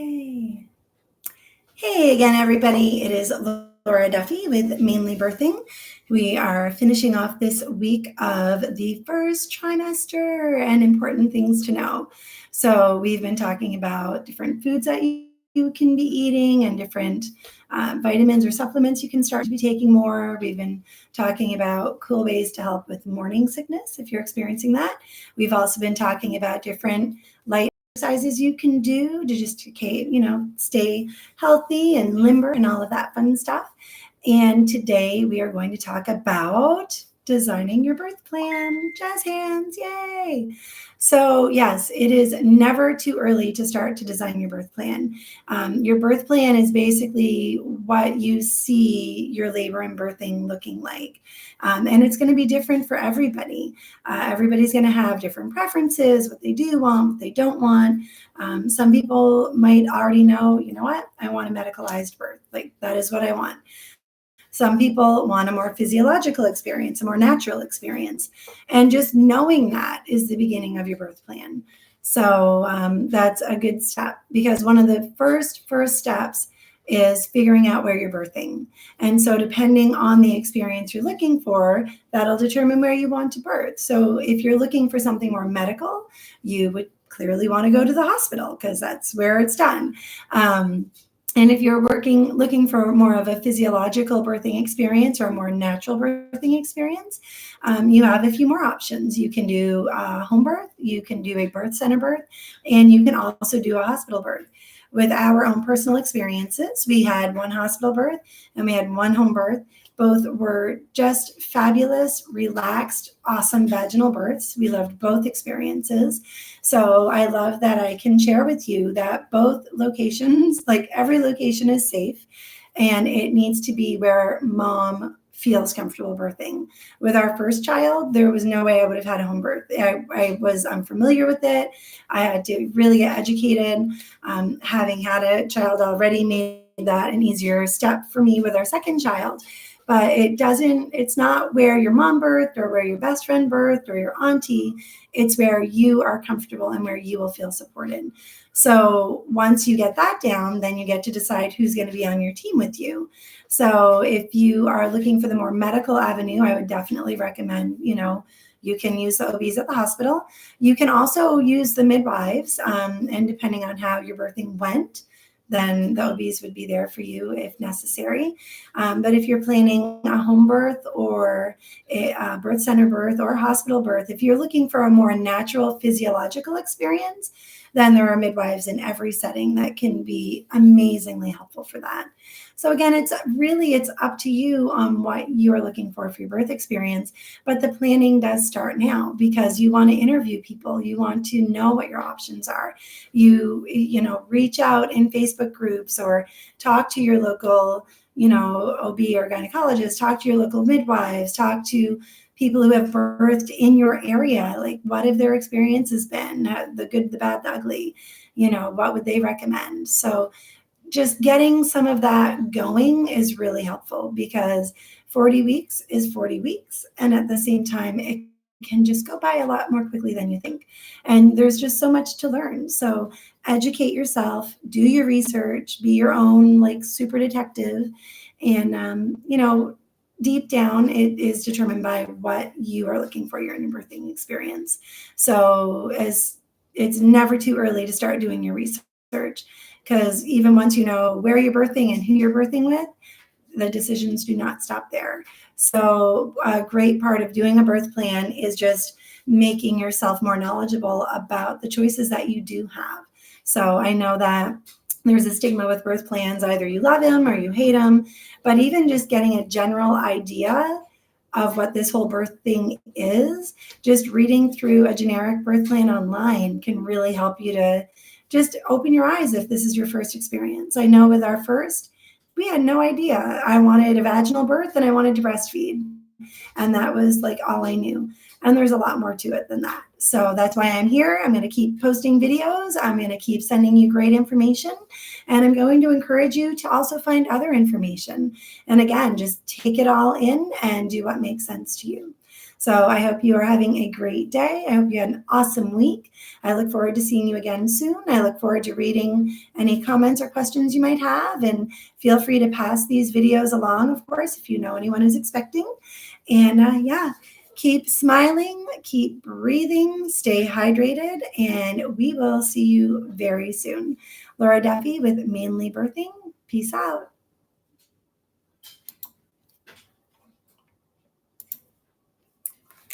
Yay. Hey again, everybody. It is Laura Duffy with Mainly Birthing. We are finishing off this week of the first trimester and important things to know. So we've been talking about different foods that you can be eating and different vitamins or supplements you can start to be taking more. We've been talking about cool ways to help with morning sickness if you're experiencing that. We've also been talking about different light exercises you can do to just, stay healthy and limber and all of that fun stuff. And today we are going to talk about designing your birth plan. Jazz hands, yay! So yes, it is never too early to start to design your birth plan. Your birth plan is basically what you see your labor and birthing looking like. And it's going to be different for everybody. Everybody's going to have different preferences, what they do want, what they don't want. Some people might already know, you know what, I want a medicalized birth. Like that is what I want. Some people want a more physiological experience, a more natural experience. And just knowing that is the beginning of your birth plan. So that's a good step, because one of the first steps is figuring out where you're birthing. And so depending on the experience you're looking for, that'll determine where you want to birth. So if you're looking for something more medical, you would clearly want to go to the hospital because that's where it's done. And if you're looking for more of a physiological birthing experience or a more natural birthing experience, you have a few more options. You can do a home birth, you can do a birth center birth, and you can also do a hospital birth. With our own personal experiences, we had one hospital birth and we had one home birth. Both were just fabulous, relaxed, awesome vaginal births. We loved both experiences. So I love that I can share with you that both locations, like every location is safe, and it needs to be where mom feels comfortable birthing. With our first child, there was no way I would have had a home birth. I was unfamiliar with it. I had to really get educated. Having had a child already made that an easier step for me with our second child. But it's not where your mom birthed or where your best friend birthed or your auntie. It's where you are comfortable and where you will feel supported. So once you get that down, then you get to decide who's going to be on your team with you. So if you are looking for the more medical avenue, I would definitely recommend, you can use the OBs at the hospital. You can also use the midwives, and depending on how your birthing went, then the OBs would be there for you if necessary. But if you're planning a home birth or a birth center birth or a hospital birth, if you're looking for a more natural physiological experience, then there are midwives in every setting that can be amazingly helpful for that. So again, it's up to you on what you are looking for your birth experience, but the planning does start now because you want to interview people. You want to know what your options are. You reach out in Facebook groups or talk to your local, OB or gynecologist, talk to your local midwives, talk to people who have birthed in your area. Like, what have their experiences been? The good, the bad, the ugly, what would they recommend? So just getting some of that going is really helpful because 40 weeks is 40 weeks. And at the same time, it can just go by a lot more quickly than you think. And there's just so much to learn. So educate yourself, do your research, be your own super detective. And, deep down, it is determined by what you are looking for in your birthing experience. So it's never too early to start doing your research, because even once you know where you're birthing and who you're birthing with, the decisions do not stop there. So a great part of doing a birth plan is just making yourself more knowledgeable about the choices that you do have. So I know that there's a stigma with birth plans. Either you love them or you hate them, but even just getting a general idea of what this whole birth thing is, just reading through a generic birth plan online can really help you to just open your eyes if this is your first experience. I know with our first, we had no idea. I wanted a vaginal birth and I wanted to breastfeed. And that was all I knew. And there's a lot more to it than that. So that's why I'm here. I'm going to keep posting videos. I'm going to keep sending you great information. And I'm going to encourage you to also find other information. And again, just take it all in and do what makes sense to you. So I hope you are having a great day. I hope you had an awesome week. I look forward to seeing you again soon. I look forward to reading any comments or questions you might have, and feel free to pass these videos along, of course, if you know anyone who's expecting. And yeah, keep smiling, keep breathing, stay hydrated, and we will see you very soon. Laura Duffy with Mainly Birthing. Peace out.